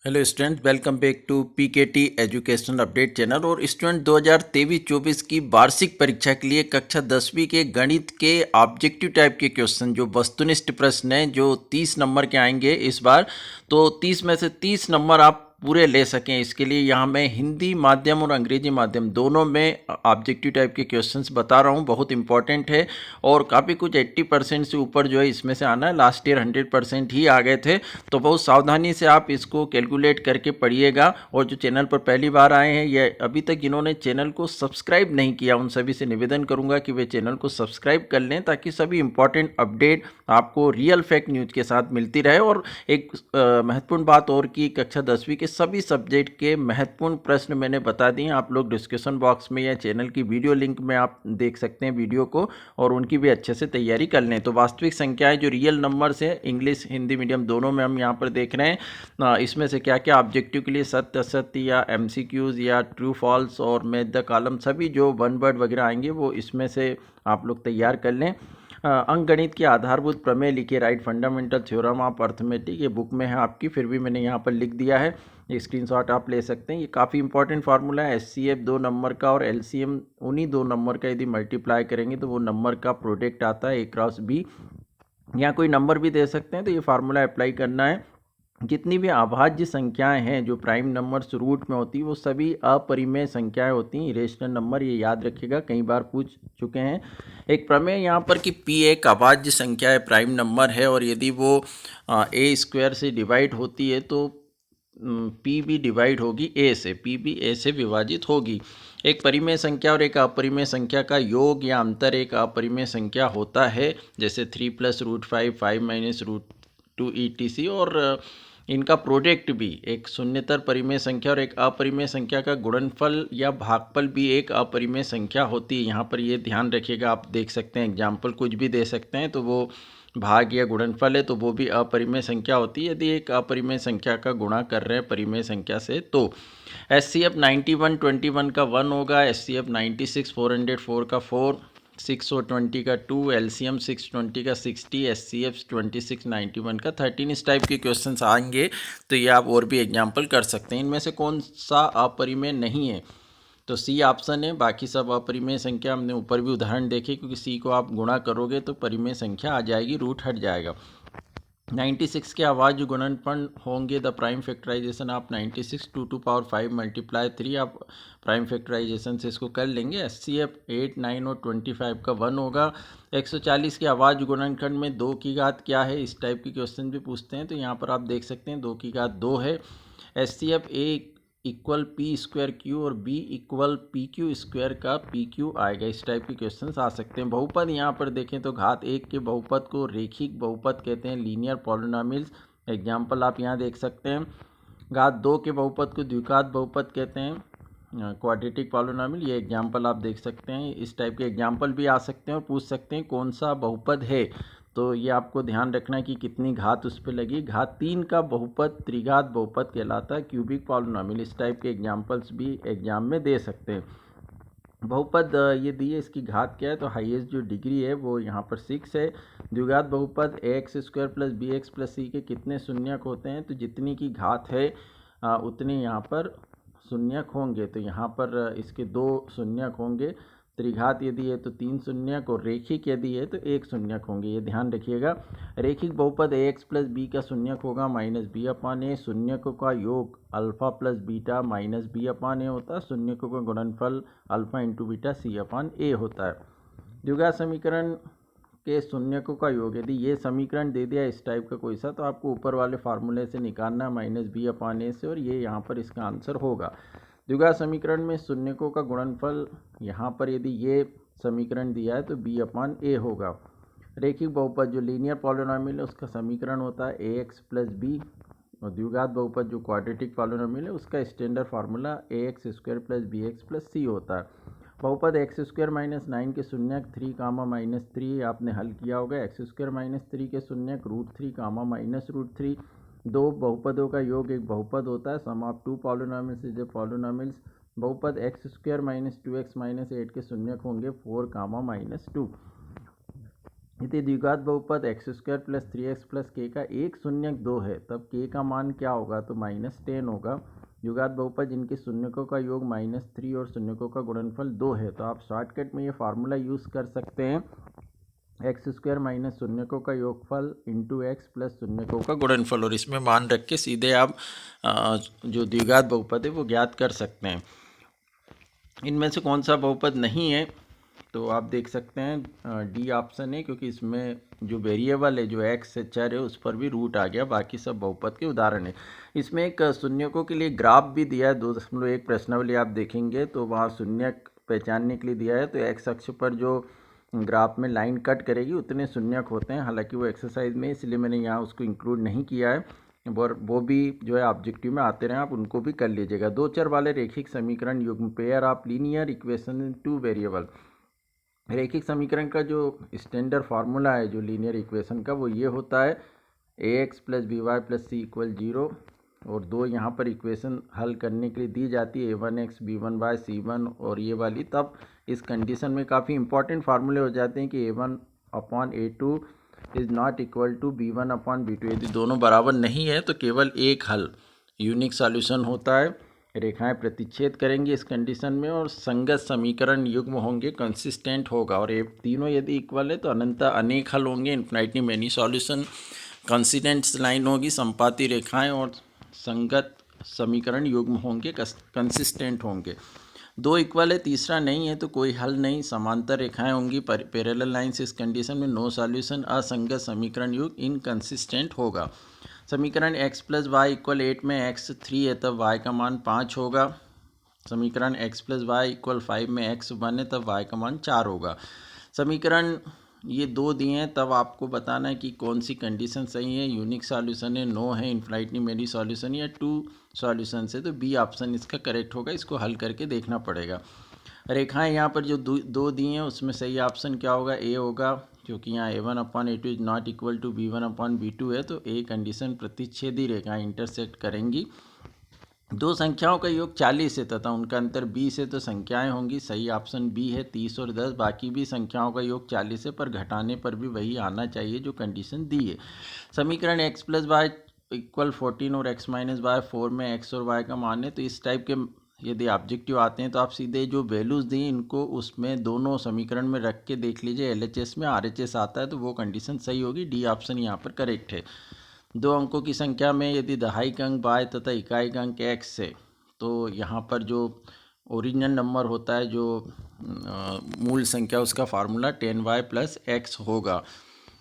Hello student, welcome back to PKT educational update channel. और student 2023-24 की वार्षिक परीक्षा के लिए कक्षा 10वीं के गणित के ऑब्जेक्टिव टाइप के क्वेश्चन, जो वस्तुनिष्ठ प्रश्न हैं, जो 30 नंबर के आएंगे इस बार। तो 30 में से 30 नंबर आप पूरे ले सकें, इसके लिए यहाँ मैं हिंदी माध्यम और अंग्रेजी माध्यम दोनों में ऑब्जेक्टिव टाइप के क्वेश्चंस बता रहा हूँ। बहुत इंपॉर्टेंट है और काफ़ी कुछ 80% से ऊपर जो है इसमें से आना है। लास्ट ईयर 100% ही आ गए थे, तो बहुत सावधानी से आप इसको कैलकुलेट करके पढ़िएगा। और जो चैनल पर पहली बार आए हैं या अभी तक जिन्होंने चैनल को सब्सक्राइब नहीं किया, उन सभी से निवेदन करूंगा कि वे चैनल को सब्सक्राइब कर लें, ताकि सभी इंपॉर्टेंट अपडेट आपको रियल फैक्ट न्यूज के साथ मिलती रहे। और एक महत्वपूर्ण बात और की, कक्षा 10वीं के सभी सब्जेक्ट के महत्वपूर्ण प्रश्न मैंने बता दिए। आप लोग डिस्क्रिप्शन बॉक्स में या चैनल की वीडियो लिंक में आप देख सकते हैं वीडियो को, और उनकी भी अच्छे से तैयारी कर लें। तो वास्तविक संख्याएं जो रियल नंबर्स है, इंग्लिश हिंदी मीडियम दोनों में हम यहाँ पर देख रहे हैं। इसमें से क्या क्या ऑब्जेक्टिव के लिए सत्य असत्य या एमसीक्यूज या ट्रू फॉल्स और मैच द कॉलम, सभी जो वन वर्ड वगैरह आएंगे वो इसमें से आप लोग तैयार कर लें। अंकगणित की आधारभूत प्रमेय लिखिए, right fundamental theorem of arithmetic, ये बुक में है आपकी, फिर भी मैंने यहाँ पर लिख दिया है, ये स्क्रीनशॉट आप ले सकते हैं। ये काफ़ी इंपॉर्टेंट फार्मूला है। एचसीएफ 2 नंबर का और एलसीएम उन्हीं 2 नंबर का यदि मल्टीप्लाई करेंगे तो वो नंबर का प्रोडक्ट आता है, ए क्रॉस बी। या कोई नंबर भी दे सकते हैं, तो ये फार्मूला अप्लाई करना है। जितनी भी अभाज्य संख्याएं हैं जो प्राइम नंबर्स रूट में होती है, वो सभी अपरिमेय संख्याएं होती हैं, इरेशनल नंबर, ये याद रखिएगा, कई बार पूछ चुके हैं। एक प्रमेय यहाँ पर कि पी एक अभाज्य संख्या है, प्राइम नंबर है, और यदि वो ए स्क्वायर से डिवाइड होती है तो पी भी डिवाइड होगी ए से, पी भी ए से विभाजित होगी। एक परिमेय संख्या और एक अपरिमेय संख्या का योग या अंतर एक अपरिमेय संख्या होता है, जैसे 3 + √5, 5 - √2 ETC। और इनका प्रोडक्ट भी, एक शून्यतर परिमेय संख्या और एक अपरिमेय संख्या का गुणनफल या भागफल भी एक अपरिमेय संख्या होती है। यहाँ पर ये ध्यान रखिएगा, आप देख सकते हैं एग्जाम्पल कुछ भी दे सकते हैं, तो वो भाग या गुणनफल है तो वो भी अपरिमेय संख्या होती है यदि एक अपरिमेय संख्या का गुणा कर रहे हैं परिमेय संख्या से। तो HCF 9121 का 1 होगा, HCF 96 404 का 4, 620 का 2, LCM 620 का 60, HCF 2691 का 13। इस टाइप के क्वेश्चंस आएंगे, तो ये आप और भी एग्जाम्पल कर सकते हैं। इनमें से कौन सा अपरिमेय नहीं है, तो सी ऑप्शन है। बाकी सब अपरिमेय संख्या हमने ऊपर भी उदाहरण देखे, क्योंकि सी को आप गुणा करोगे तो परिमेय संख्या आ जाएगी, रूट हट जाएगा। 96 के अभाज्य गुणनफल होंगे the prime factorization of 96 2 to 5 × 3। आप प्राइम फैक्टराइजेशन से इसको कर लेंगे। HCF 8, 9 और 25 का 1 होगा। 140 के अभाज्य गुणनखंड में 2 की घात क्या है, इस टाइप के क्वेश्चन भी पूछते हैं, तो यहाँ पर आप देख सकते हैं 2 की घात 2 है। HCF = P² और B = PQ² का PQ आएगा, इस टाइप के क्वेश्चंस आ सकते हैं। बहुपद यहाँ पर देखें तो घात 1 के बहुपद को रेखिक बहुपद कहते हैं, लीनियर पॉलिनोमियल्स। एग्जाम्पल आप यहाँ देख सकते हैं। घात 2 के बहुपद को द्विघात बहुपद कहते हैं, क्वाड्रेटिक पॉलिनोमियल, ये एग्जाम्पल आप देख सकते हैं। इस टाइप के एग्जाम्पल भी आ सकते हैं और पूछ सकते हैं कौन सा बहुपद है, तो ये आपको ध्यान रखना है कि कितनी घात उस पर लगी। घात 3 का बहुपद त्रिघात बहुपद कहलाता है, क्यूबिक पॉलिनोमियल। इस टाइप के एग्जाम्पल्स भी एग्जाम में दे सकते हैं। बहुपद ये दिए, इसकी घात क्या है, तो हाईएस्ट जो डिग्री है वो यहाँ पर 6 है। द्विघात बहुपद ax² + bx + c के कितने शून्यक होते हैं, तो जितनी की घात है उतने यहाँ पर शून्यक होंगे, तो यहाँ पर इसके 2 शून्यक होंगे। त्रिघात यदि है तो 3 शून्यक, और रेखिक यदि है तो 1 शून्यक होंगे, ये ध्यान रखिएगा। रेखिक बहुपद ax + b का शून्यक होगा -b/a। शून्यकों का योग अल्फा + बीटा -b/a होता है। शून्यकों का गुणनफल अल्फा × बीटा c/a होता है। द्विघात समीकरण के शून्यकों का योग, यदि ये समीकरण दे दिया इस टाइप का कोई सा, तो आपको ऊपर वाले फार्मूले से निकालना -b/a से, और ये यहाँ पर इसका आंसर होगा। द्विघात समीकरण में शून्यकों का गुणनफल, यहाँ पर यदि ये समीकरण दिया है तो b/a होगा। रेखिक बहुपद जो लीनियर पॉलिनोमियल है उसका समीकरण होता है ax + b, और द्विघात बहुपद जो क्वाड्रेटिक पॉलिनोमियल है उसका standard formula ax² + bx + c होता है। बहुपद x² - 9 के शून्यक 3, -3 आपने हल किया होगा। x² - 3 के शून्यक √3, -√3। दो बहुपदों का योग एक बहुपद होता है। Sum of 2 polynomials is a polynomials. बहुपद x² - 2x - 8 के शून्यक होंगे 4, -2। यदि द्विघात बहुपद x square plus 3x plus के का एक शून्यक 2 है तब के का मान क्या होगा, तो -10 होगा। द्विघात बहुपद जिनके शून्यकों का योग -3 और शून्यकों का गुणनफल 2 है, तो आप शॉर्टकट में ये फार्मूला यूज़ कर सकते हैं, एक्स स्क्वायर माइनस शून्यकों का योगफल इंटू एक्स प्लस शून्यकों का गुणनफल, और इसमें मान रख के सीधे आप जो द्विघात बहुपद है वो ज्ञात कर सकते हैं। इनमें से कौन सा बहुपद नहीं है, तो आप देख सकते हैं डी ऑप्शन है, क्योंकि इसमें जो वेरिएबल है जो एक्स है चर है उस पर भी रूट आ गया, बाकी सब बहुपद के उदाहरण है। इसमें एक शून्यकों के लिए ग्राफ भी दिया है, 2.1 प्रश्नावली आप देखेंगे तो वहाँ शून्यक पहचानने के लिए दिया है, तो एक्स अक्ष पर जो ग्राफ में लाइन कट करेगी उतने शून्यक होते हैं, हालांकि वो एक्सरसाइज में, इसलिए मैंने यहाँ उसको इंक्लूड नहीं किया है, और वो भी जो है ऑब्जेक्टिव में आते रहे, आप उनको भी कर लीजिएगा। दो चर वाले रेखिक समीकरण युग्म, pair of linear equation in two variable. रेखिक समीकरण का जो स्टैंडर्ड फार्मूला है जो लीनियर इक्वेशन का, वो ये होता है ax plus b y plus c equal 0, और दो यहाँ पर इक्वेशन हल करने के लिए दी जाती है a1x b1y c1 और ये वाली, तब इस कंडीशन में काफ़ी इंपॉर्टेंट फार्मूले हो जाते हैं कि a1/a2 is not equal to b1/b2। यदि दोनों बराबर नहीं है तो केवल एक हल यूनिक सॉल्यूशन होता है। रेखाएं प्रतिच्छेद करेंगी इस कंडीशन में, और संगत समीकरण युग्म होंगे, कंसिस्टेंट होगा, और ये तीनों यदि इक्वल है तो अनंत अनेक हल होंगे, infinity many solution. Consistent line होगी, संपाती रेखाएं, और संगत समीकरण युग्म होंगे, कंसिस्टेंट होंगे। दो इक्वल है, तीसरा नहीं है तो कोई हल नहीं। समांतर रेखाएं होंगी, पैरेलल लाइंस, इस कंडीशन में नो सॉल्यूशन। असंगत समीकरण युग इनकंसिस्टेंट होगा। समीकरण x प्लस वाई इक्वल 8 में x 3 है तब y का मान 5 होगा। समीकरण x प्लस वाई इक्वल 5 में x 1 है तब y का मान 4 होगा। समीकरण ये दो दिए हैं, तब आपको बताना है कि कौन सी कंडीशन सही है, यूनिक सॉल्यूशन है, नो है, इन्फिनिटी मेनी सॉल्यूशन, या टू सॉल्यूशन है, तो बी ऑप्शन इसका करेक्ट होगा। इसको हल करके देखना पड़ेगा। रेखाएं यहाँ पर जो दो दी हैं उसमें सही ऑप्शन क्या होगा, ए होगा, क्योंकि यहाँ a1/a2 is not equal to b1/b2 है, तो ए कंडीशन प्रतिच्छेदी रेखाएं इंटरसेक्ट करेंगी। दो संख्याओं का योग 40 है तथा उनका अंतर 20 है, तो संख्याएं होंगी, सही ऑप्शन बी है, 30 और 10। बाकी भी संख्याओं का योग 40 है, पर घटाने पर भी वही आना चाहिए जो कंडीशन दी है। समीकरण x प्लस वाई इक्वल 14 और x माइनस वाई 4 में x और y का मान है, तो इस टाइप के यदि ऑब्जेक्टिव आते हैं तो आप सीधे जो वैल्यूज़ दी इनको उसमें दोनों समीकरण में रख के देख लीजिए, LHS में RHS आता है तो वो कंडीशन सही होगी। डी ऑप्शन यहाँ पर करेक्ट है। दो अंकों की संख्या में यदि दहाई का अंक y तथा इकाई का अंक x है, तो यहाँ पर जो ओरिजिनल नंबर होता है, जो मूल संख्या, उसका फार्मूला 10y प्लस x होगा।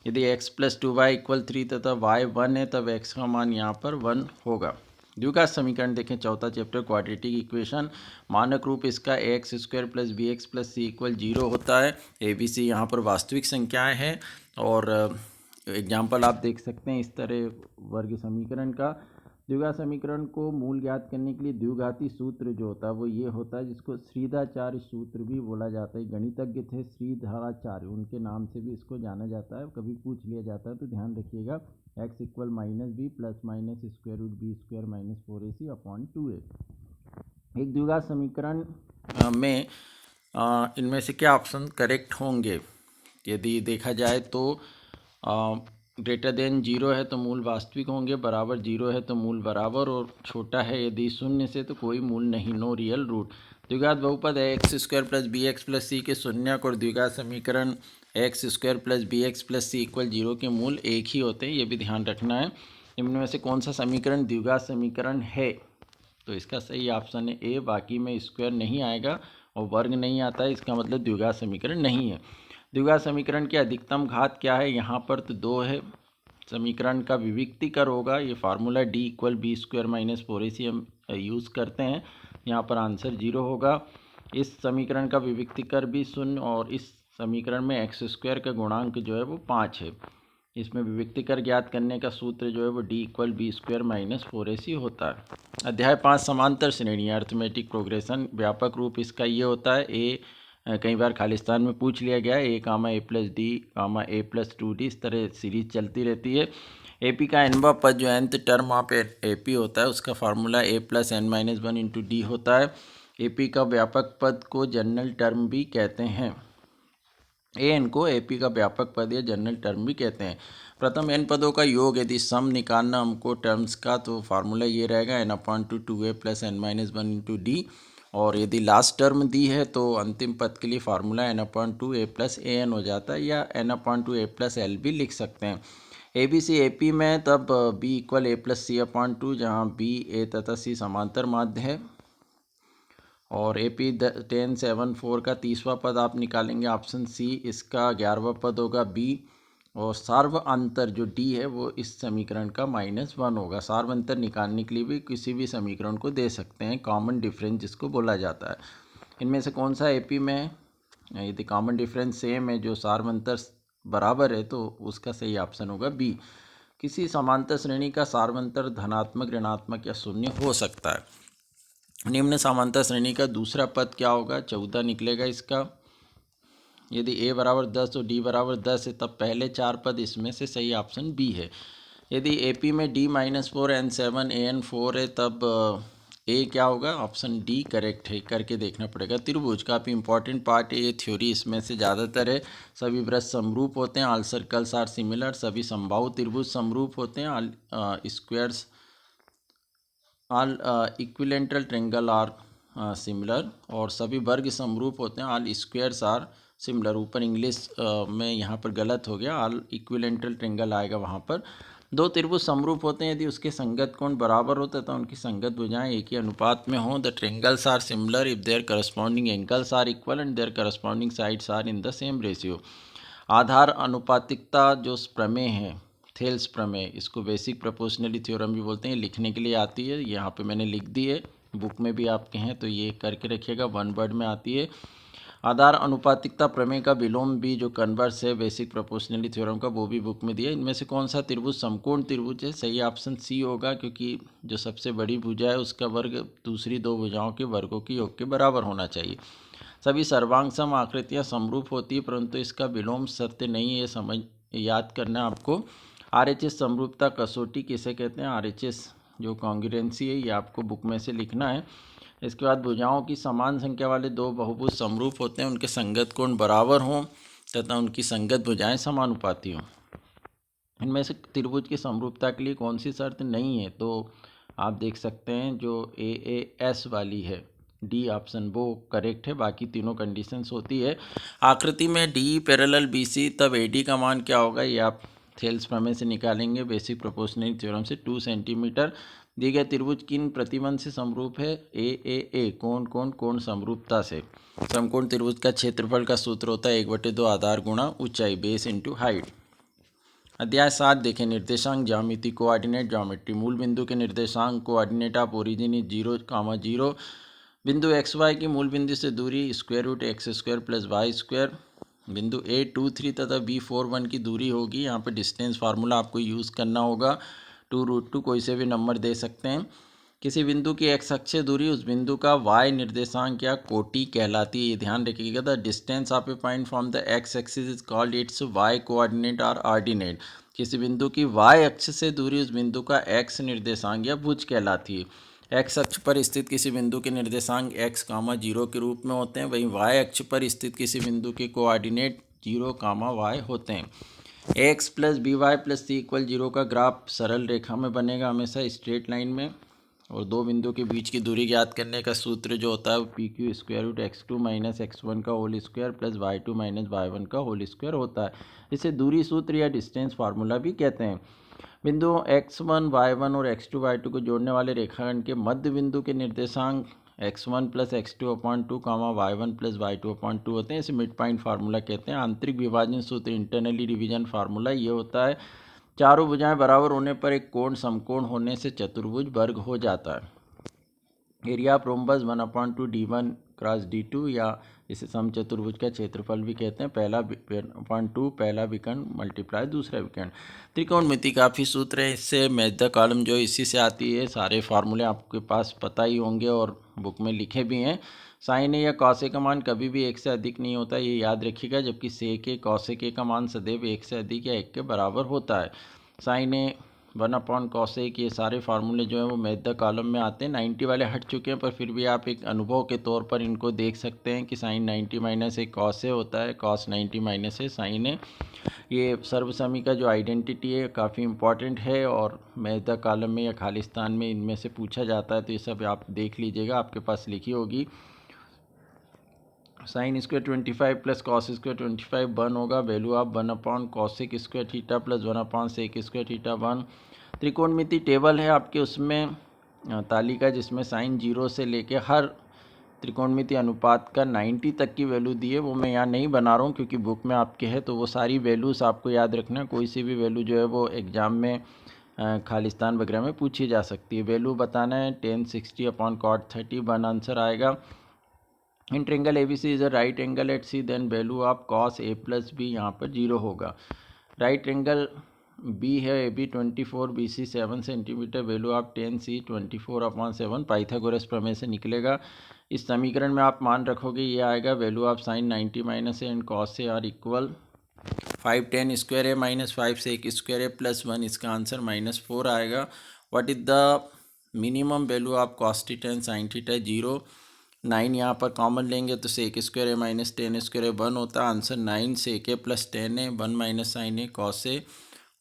यदि x प्लस 2y इक्वल 3 तथा y 1 है तब x का मान यहाँ पर 1 होगा। द्विघात समीकरण देखें, चौथा चैप्टर क्वाड्रेटिक इक्वेशन। मानक रूप इसका x square plus b x plus c equal 0 होता है। ए बी सी यहाँ पर वास्तविक संख्याएं हैं, और एग्जाम्पल आप देख सकते हैं इस तरह वर्ग समीकरण का। द्विघात समीकरण को मूल ज्ञात करने के लिए द्विघाती सूत्र जो होता है वो ये होता है, जिसको श्रीधाचार्य सूत्र भी बोला जाता है। गणितज्ञ थे श्रीधराचार्य, उनके नाम से भी इसको जाना जाता है, कभी पूछ लिया जाता है तो ध्यान रखिएगा। x equal -b plus minus square root b square minus 4ac/2a। एक द्विघात समीकरण में इनमें से क्या ऑप्शन करेक्ट होंगे, यदि देखा जाए तो ग्रेटर देन 0 है तो मूल वास्तविक होंगे, बराबर 0 है तो मूल बराबर, और छोटा है यदि 0 से तो कोई मूल नहीं, नो रियल रूट। द्विघात बहुपद है x square plus b x plus c के शून्यक, और द्विघात समीकरण x square plus b x plus c equal 0 के मूल एक ही होते हैं, ये भी ध्यान रखना है। इनमें से कौन सा समीकरण द्विघात समीकरण है, तो इसका सही ऑप्शन है ए। बाकी में स्क्वायर नहीं आएगा और वर्ग नहीं आता है, इसका मतलब द्विघात समीकरण नहीं है। द्विघात समीकरण की अधिकतम घात क्या है, यहाँ पर तो 2 है। समीकरण का विविक्तिकर होगा, ये formula D equal b square minus 4ac हम यूज़ करते हैं, यहाँ पर आंसर 0 होगा। इस समीकरण का विविक्तिकर भी 0, और इस समीकरण में एक्स स्क्वायर का गुणांक जो है वो 5 है। इसमें विविक्तिकर ज्ञात करने का सूत्र जो है वो D equal b square minus 4ac होता है। अध्याय 5 समांतर श्रेणियाँ, अर्थमेटिक प्रोग्रेशन। व्यापक रूप इसका ये होता है, ए कई बार खालिस्तान में पूछ लिया गया है, a, a+d, a+2d, इस तरह सीरीज चलती रहती है। AP का nवां पद जो nth टर्म ऑफ AP होता है उसका फार्मूला a + n-1 × d होता है। AP का व्यापक पद को जनरल टर्म भी कहते हैं। ए एन को एपी का व्यापक पद या जनरल टर्म भी कहते हैं। प्रथम एन पदों का योग यदि सम निकालना हमको टर्म्स का, तो फार्मूला ये रहेगा n/2 a plus n-1 × d। और यदि लास्ट टर्म दी है तो अंतिम पद के लिए formula n/2 a plus a n हो जाता है, या n/2 a प्लस एल भी लिख सकते हैं। A B C A P में तब B equal a plus c/2, जहाँ बी ए तथा सी समांतर माध्य है। और ए पी 10/7/4 का 30वां पद आप निकालेंगे ऑप्शन सी, इसका 11वां पद होगा बी। और सार्व अंतर जो डी है वो इस समीकरण का -1 होगा। सार्व अंतर निकालने के लिए भी किसी भी समीकरण को दे सकते हैं, कॉमन डिफरेंस जिसको बोला जाता है। इनमें से कौन सा एपी में यदि कॉमन डिफरेंस सेम है, जो सार्व अंतर बराबर है, तो उसका सही ऑप्शन होगा बी। किसी समांतर श्रेणी का सार्व अंतर धनात्मक, ऋणात्मक या शून्य हो सकता है। निम्न समांतर श्रेणी का दूसरा पद क्या होगा? 14 निकलेगा इसका। यदि a बराबर 10 और d बराबर 10 है, तब पहले 4 पद इसमें से सही ऑप्शन बी है। यदि AP में d-4 n7 an4 है, तब ए क्या होगा? ऑप्शन डी करेक्ट है। करके देखना पड़ेगा। त्रिभुज काफ़ी इंपॉर्टेंट पार्ट है, ये थ्योरी इसमें से ज़्यादातर है। सभी वृत्त समरूप होते हैं, ऑल सर्कल्स आर सिमिलर। सभी समबाहु त्रिभुज समरूप होते हैं, all squares all equilateral triangle are similar. और सभी वर्ग समरूप होते हैं, ऑल स्क्वायर्स आर सिमिलर। ऊपर इंग्लिश में यहाँ पर गलत हो गया, ऑल इक्विलेटरल ट्रायंगल आएगा वहाँ पर। दो त्रिभुज समरूप होते हैं यदि उसके संगत कोण बराबर होता है, तो उनकी संगत भुजाएं एक ही अनुपात में हों। The triangles are similar if their corresponding angles are equal and their corresponding sides are in the same ratio. आधार अनुपातिकता जो प्रमेय है, थेल्स प्रमेय, इसको बेसिक प्रोपोर्शनली थ्योरम भी बोलते हैं। लिखने के लिए आती है, यहाँ पे मैंने लिख दी है, बुक में भी आपके हैं तो ये करके रखिएगा, 1 वर्ड में आती है। आधार अनुपातिकता प्रमेय का विलोम भी जो कन्वर्स है बेसिक प्रोपोर्शनली थ्योरम का, वो भी बुक में दिया है। इनमें से कौन सा त्रिभुज समकोण त्रिभुज है? सही ऑप्शन सी होगा, क्योंकि जो सबसे बड़ी भुजा है उसका वर्ग दूसरी दो भुजाओं के वर्गों के योग के बराबर होना चाहिए। सभी सर्वांग सम आकृतियाँ समरूप होती है, परंतु इसका विलोम सत्य नहीं है, ये समझ याद करना आपको। RHS समरूपता कसौटी किसे कहते हैं? RHS जो कॉन्ग्रुएंसी है, ये आपको बुक में से लिखना है। इसके बाद भुजाओं की समान संख्या वाले दो बहुभुज समरूप होते हैं, उनके संगत कोण बराबर हों तथा उनकी संगत भुजाएं समानुपाती हों। इनमें से त्रिभुज की समरूपता के लिए कौन सी शर्त नहीं है? तो आप देख सकते हैं जो AAS वाली है, डी ऑप्शन वो करेक्ट है। बाकी तीनों कंडीशंस होती है। आकृति में डी पैरेलल BC, तब AD का मान क्या होगा? ये आप थेल्स प्रमेय से निकालेंगे बेसिक प्रोपोर्शनल थ्योरम से। 2 सेंटीमीटर। दिए गए त्रिभुज किन प्रतिबंध से समरूप है? AAA कोण समरूपता से। समकोण त्रिभुज का क्षेत्रफल का सूत्र होता है 1/2 आधार गुणा ऊंचाई, बेस इंटू हाइट। अध्याय 7 देखें, निर्देशांक ज्यामिति, कोऑर्डिनेट ज्योमेट्री। मूल बिंदु के निर्देशांक कोऑर्डिनेट ऑफ ओरिजिन इज 0, 0। बिंदु XY की मूल बिंदु से दूरी √x² + y²। बिंदु A23 तथा B41 की दूरी होगी। यहाँ पे डिस्टेंस फार्मूला आपको यूज़ करना होगा, 2√2, कोई से भी नंबर दे सकते हैं। किसी बिंदु की x अक्ष से दूरी उस बिंदु का y निर्देशांक या कोटि कहलाती है, ये ध्यान रखिएगा। The distance of A point from the x axis is called its y coordinate और ऑर्डिनेट। किसी बिंदु की y अक्ष से दूरी उस बिंदु का x निर्देशांक या भुज कहलाती है। x अक्ष पर स्थित किसी बिंदु के निर्देशांक x, 0 के रूप में होते हैं, वहीं y अक्ष पर स्थित किसी बिंदु के कोऑर्डिनेट 0, y होते हैं। x + by + c = 0 का ग्राफ सरल रेखा में बनेगा, हमेशा स्ट्रेट लाइन में। और दो बिंदु के बीच की दूरी ज्ञात करने का सूत्र जो होता है वो PQ √x2 - x1 का होल स्क्वायर + y2 - y1 का होल स्क्वायर होता है। इसे दूरी सूत्र या डिस्टेंस फार्मूला भी कहते हैं। बिंदु x1, y1 और x2, y2 को जोड़ने वाले रेखाखंड के मध्य बिंदु के निर्देशांक x1 + x2/2, y1 + y2/2 होते हैं। इसे मिड पॉइंट फार्मूला कहते हैं। आंतरिक विभाजन सूत्र, इंटरनली डिवीजन फार्मूला, ये होता है चारों भुजाएं बराबर होने पर एक कोण समकोण होने से चतुर्भुज वर्ग हो जाता है। Area of rhombus 1/2 d1 cross d2, या इसे समचतुर्भुज का क्षेत्रफल भी कहते हैं। पहला 1/2 पहला विकर्ण मल्टीप्लाई दूसरा विकर्ण। त्रिकोणमिति काफ़ी सूत्र है, इससे मैच द कॉलम जो इसी से आती है। सारे फार्मूले आपके पास पता ही होंगे और बुक में लिखे भी हैं। साइन ए या कॉस ए का मान कभी भी 1 से अधिक नहीं होता, ये याद रखिएगा, जबकि सेक ए, कॉसेक ए का मान सदैव 1 से अधिक या 1 के बराबर होता है। साइन ए 1/cos1, ये सारे फार्मूले जो हैं वो मैथ द कॉलम में आते हैं। 90 वाले हट चुके हैं, पर फिर भी आप एक अनुभव के तौर पर इनको देख सकते हैं कि साइन 90 माइनस ए cos ए होता है, cos 90 माइनस ए साइन ए। ये सर्वसमी का जो आइडेंटिटी है काफ़ी इंपॉर्टेंट है और मैथ द कॉलम में या खालिस्तान में इनमें से पूछा जाता है, तो ये सब आप देख लीजिएगा, आपके पास लिखी होगी। Sine square 25 plus cos square 25 1 होगा, value of 1/cos square theta plus 1/sec square theta 1। त्रिकोणमिति टेबल है आपके, उसमें तालिका जिसमें साइन 0 से लेके हर त्रिकोणमिति अनुपात का 90 तक की वैल्यू दी है, वो मैं यहाँ नहीं बना रहा हूँ क्योंकि बुक में आपके है, तो वो सारी वैल्यूज़ आपको याद रखना। कोई सी भी वैल्यू जो है वो एग्ज़ाम में खालिस्तान वगैरह में पूछी जा सकती है। वैल्यू बताना है 1060/cot 30, 1 आंसर आएगा। In triangle ABC is a right angle at C, then value of cos A plus B यहाँ पर 0 होगा। राइट एंगल B है AB 24, BC 7 centimetre, value of 10C 24/7 Pythagoras प्रमेय से निकलेगा। इस समीकरण में आप मान रखोगे ये आएगा, value of sine 90 minus a and cos A are equal 5 tan square a minus 5 sec square a plus 1, इसका आंसर -4 आएगा। What is the minimum value of cos theta and sin theta? 0। 9 यहाँ पर कॉमन लेंगे तो sec square a minus tan square a 1 होता है। Answer 9 सेक ए plus 10 है, 1 minus sign A cos A,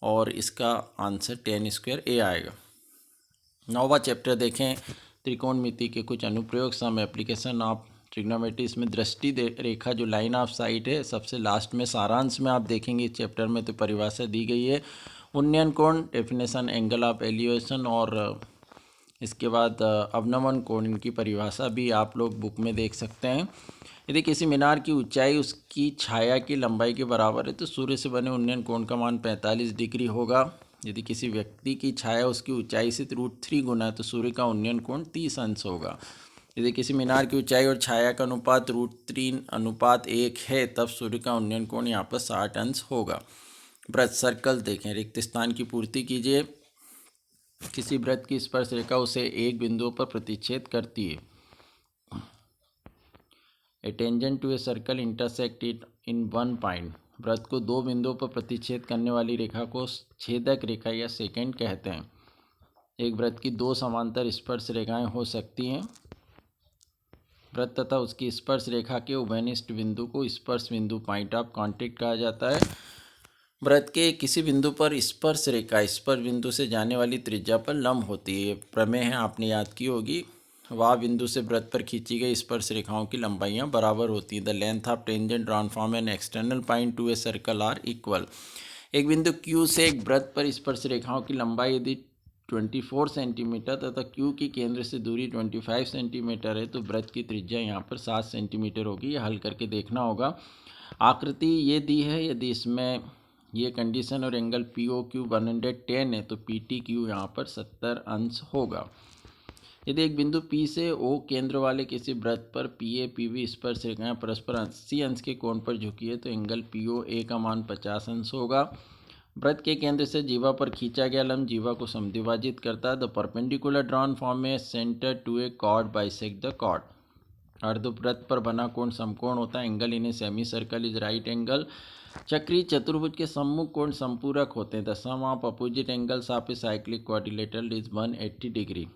और इसका आंसर 10 स्क्वायर ए आएगा। 9वां चैप्टर देखें, त्रिकोणमिति के कुछ अनुप्रयोग, सम एप्लीकेशन ऑफ ट्रिग्नोमेट्री। इसमें दृष्टि रेखा जो लाइन ऑफ साइट है, सबसे लास्ट में सारांश में आप देखेंगे इस चैप्टर में तो परिभाषा दी गई है। उन्नयन कोण, डेफिनेशन, एंगल ऑफ एलिवेशन, और इसके बाद अवनमन कोण, इनकी परिभाषा भी आप लोग बुक में देख सकते हैं। यदि किसी मीनार की ऊंचाई उसकी छाया की लंबाई के बराबर है तो सूर्य से बने उन्नयन कोण का मान 45 डिग्री होगा। यदि किसी व्यक्ति की छाया उसकी ऊंचाई से √3 गुना है तो सूर्य का उन्नयन कोण 30 अंश होगा। यदि किसी मीनार की ऊंचाई और छाया का अनुपात √3:1 है तब सूर्य का उन्नयन कोण यहाँ पर 60 अंश होगा। वृत्त, सर्कल देखें, रिक्त स्थान की पूर्ति कीजिए। किसी वृत्त की स्पर्श रेखा उसे एक बिंदु पर प्रतिच्छेद करती है। A tangent to a circle intersect it in 1 point. वृत्त को 2 बिंदुओं पर प्रतिच्छेद करने वाली रेखा को छेदक रेखा या सेकेंड कहते हैं। एक वृत्त की 2 समांतर स्पर्श रेखाएं हो सकती हैं। वृत्त तथा उसकी स्पर्श रेखा के उभयनिष्ठ बिंदु को स्पर्श बिंदु, पॉइंट ऑफ कॉन्टैक्ट कहा जाता है। वृत्त के किसी बिंदु पर स्पर्श रेखा स्पर्श बिंदु से जाने वाली त्रिज्या पर लंब होती है। ये प्रमेय है, आपने याद की होगी। वह बिंदु से वृत्त पर खींची गई स्पर्श रेखाओं की लंबाइयां बराबर होती हैं। The length of tangent drawn from an external point to a circle are equal. एक बिंदु Q से एक वृत्त पर स्पर्श रेखाओं की लंबाई यदि 24 सेंटीमीटर तथा Q की केंद्र से दूरी 25 सेंटीमीटर है तो वृत्त की त्रिज्या यहाँ पर 7 सेंटीमीटर होगी। यह हल करके देखना होगा। आकृति ये दी है, यदि इसमें ये कंडीशन और एंगल POQ 110 है तो PTQ यहाँ पर 70 अंश होगा। यदि एक बिंदु P से O केंद्र वाले किसी वृत्त पर PA PB स्पर्श रेखाएं परस्पर 80 अंश के कोण पर झुकी है तो एंगल POA का मान 50 अंश होगा। वृत्त के केंद्र से जीवा पर खींचा गया लंब जीवा को समद्विभाजित करता है। The perpendicular drawn from a centre to a chord bisect the chord. अर्धवृत्त पर बना कोण समकोण होता है। Angle in a semicircle is right angle. चक्रीय चतुर्भुज के सम्मुख कोण संपूरक होते हैं। The sum of opposite angles of a cyclic quadrilateral is 180 degree.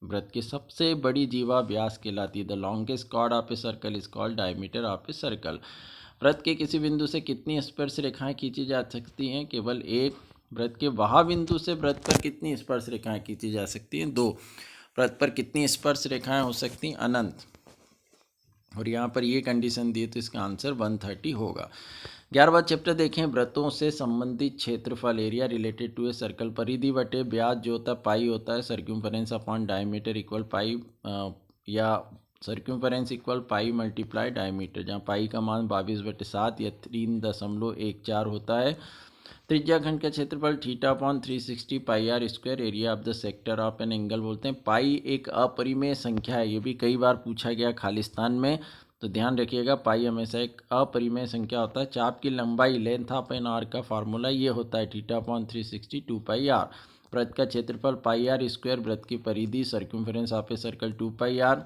वृत्त की सबसे बड़ी जीवा व्यास कहलाती है। The longest chord of a circle is called diameter of a circle. वृत्त के किसी बिंदु से कितनी स्पर्श रेखाएं खींची जा सकती हैं? केवल एक। वृत्त के वह बिंदु से वृत्त पर कितनी स्पर्श रेखाएं खींची जा सकती हैं? 2। वृत्त पर कितनी स्पर्श रेखाएं हो सकती हैं? अनंत। और यहाँ पर ये कंडीशन दी तो इसका आंसर 130 होगा। 11वां चैप्टर देखें, वृत्तों से संबंधित क्षेत्रफल, area related to a circle. परिधि बटे व्यास जो होता है पाई होता है। Circumference upon diameter equal pi, या circumference equal pi multiply diameter, जहाँ पाई का मान 22/7 या 3.14 होता है। त्रिज्या खंड का क्षेत्रफल theta upon 360 pi r square. Area of the sector of an angle बोलते हैं। पाई एक अपरिमेय संख्या है, ये भी कई बार पूछा गया खालिस्तान में, तो ध्यान रखिएगा। पाई हमेशा एक अपरिमेय संख्या होता है। चाप की लंबाई, लेंथ ऑफ एन आर का फार्मूला ये होता है थीटा अपॉन 360 2 पाई आर। वृत्त का क्षेत्रफल पाई आर स्क्वायर। वृत्त की परिधि circumference of a circle 2 pi r.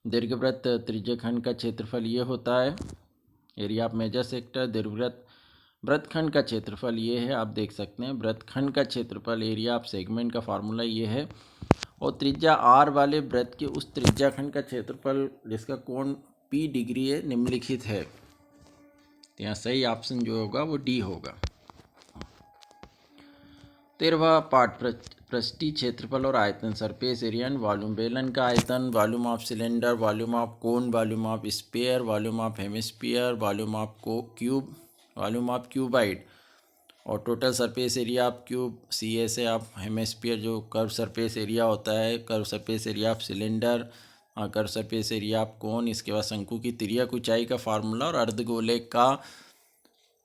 दीर्घवृत्त त्रिज्यखंड का क्षेत्रफल ये होता है। Area of major sector. दीर्घवृत्त वृत्तखंड का क्षेत्रफल ये है, आप देख सकते हैं वृत्तखंड का क्षेत्रफल, एरिया ऑफ सेगमेंट का फार्मूला ये है। और त्रिज्या आर वाले वृत्त के उस त्रिज्या खंड का क्षेत्रफल जिसका कोण पी डिग्री है निम्नलिखित है। तो यहाँ सही ऑप्शन जो होगा वो डी होगा। 13वां पाठ, पृष्ठीय क्षेत्रफल और आयतन, सरफेस एरिया एंड वॉल्यूम। बेलन का आयतन, volume of cylinder, volume of cone, volume of sphere, volume of hemisphere, volume of cube, volume of cuboid, और total surface area of cube, C S है ऑफ हेमिस्फीयर जो curve surface area होता है, curve surface area of cylinder, curve surface area of cone, इसके बाद शंकु की तिर्यक ऊंचाई का फार्मूला, और अर्धगोले का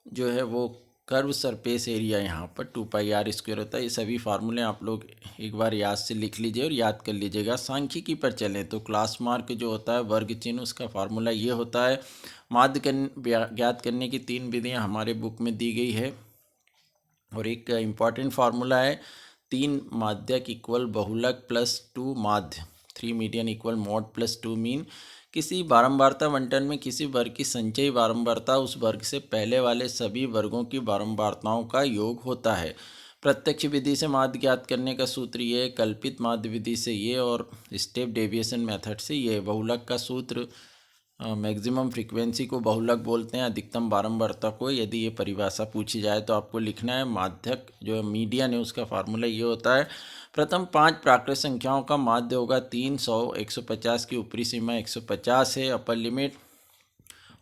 जो है वो कर्व सरफेस एरिया यहाँ पर 2πr² होता है। ये सभी फार्मूले आप लोग एक बार याद से लिख लीजिए और याद कर लीजिएगा। सांख्यिकी पर चलें तो क्लास मार्क जो होता है वर्ग चिन्ह, उसका फार्मूला ये होता है। माध्य ज्ञात करने की 3 विधियाँ हमारे बुक में दी गई है, और एक इम्पॉर्टेंट फार्मूला है 3 माध्यक इक्वल बहुलक प्लस 2 माध्य, 3 median equal mod plus 2 mean. किसी बारंबारता बंटन में किसी वर्ग की संचयी बारंबारता उस वर्ग से पहले वाले सभी वर्गों की बारंबारताओं का योग होता है। प्रत्यक्ष विधि से माध्य ज्ञात करने का सूत्र ये, कल्पित माध्य विधि से ये, और स्टेप डेविएशन मेथड से ये। बहुलक का सूत्र, मैक्सिमम फ्रीक्वेंसी को बहुलक बोलते हैं, अधिकतम बारंबारता को। यदि ये परिभाषा पूछी जाए तो आपको लिखना है। माध्यक जो मीडियन है उसका फार्मूला ये होता है, प्रथम 5 प्राकृत संख्याओं का माध्य होगा 300, 150 की ऊपरी सीमा 150 है, अपर लिमिट,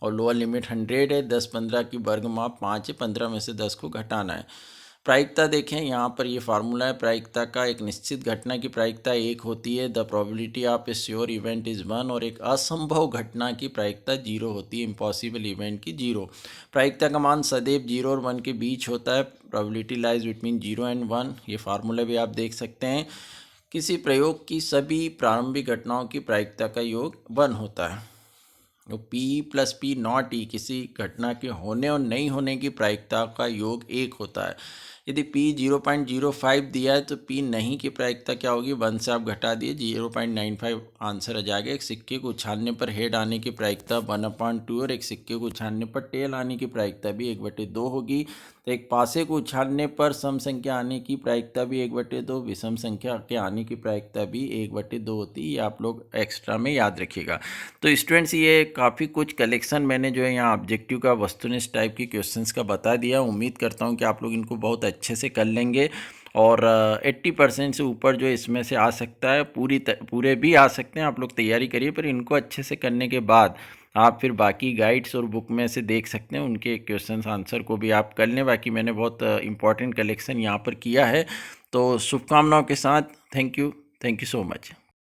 और लोअर लिमिट 100 है। 10, 15 की वर्ग माप 5 है, 15 में से 10 को घटाना है। प्रायिकता देखें, यहाँ पर ये फार्मूला है प्रायिकता का। एक निश्चित घटना की प्रायिकता 1 होती है, the probability of A sure event is 1, और एक असंभव घटना की प्रायिकता 0 होती है, इम्पॉसिबल इवेंट की 0। प्रायिकता का मान सदैव 0 और 1 के बीच होता है, प्रोबेबिलिटी लाइज बिटवीन 0 एंड 1। ये फार्मूला भी आप देख सकते हैं। किसी प्रयोग की सभी प्रारंभिक घटनाओं की प्रायिकता का योग 1 होता है। तो P प्लस P नॉट ई, किसी घटना के होने और नहीं होने की प्रायिकता का योग 1 होता है। यदि P 0.05 दिया है तो P नहीं की प्रायिकता क्या होगी, 1 से आप घटा दिए 0.95 आंसर आ जाएगा। एक सिक्के को उछालने पर हेड आने की प्रायिकता 1/2, और एक सिक्के को उछालने पर टेल आने की प्रायिकता भी 1/2 होगी। तो एक पासे को उछालने पर सम संख्या आने की प्रायिकता भी 1/2, विषम संख्या के आने की प्रायिकता भी 1/2 होती है। ये आप लोग एक्स्ट्रा में याद रखिएगा। तो स्टूडेंट्स, ये काफ़ी कुछ कलेक्शन मैंने जो है यहाँ ऑब्जेक्टिव का वस्तुनिष्ठ टाइप की क्वेश्चंस का बता दिया। उम्मीद करता हूँ कि आप लोग इनको बहुत अच्छे से कर लेंगे, और 80% से ऊपर जो इसमें से आ सकता है, पूरे भी आ सकते हैं। आप लोग तैयारी करिए, पर इनको अच्छे से करने के बाद आप फिर बाकी गाइड्स और बुक में से देख सकते हैं, उनके क्वेश्चंस आंसर को भी आप कर लें। बाकी मैंने बहुत इंपॉर्टेंट कलेक्शन यहाँ पर किया है। तो शुभकामनाओं के साथ, थैंक यू सो मच।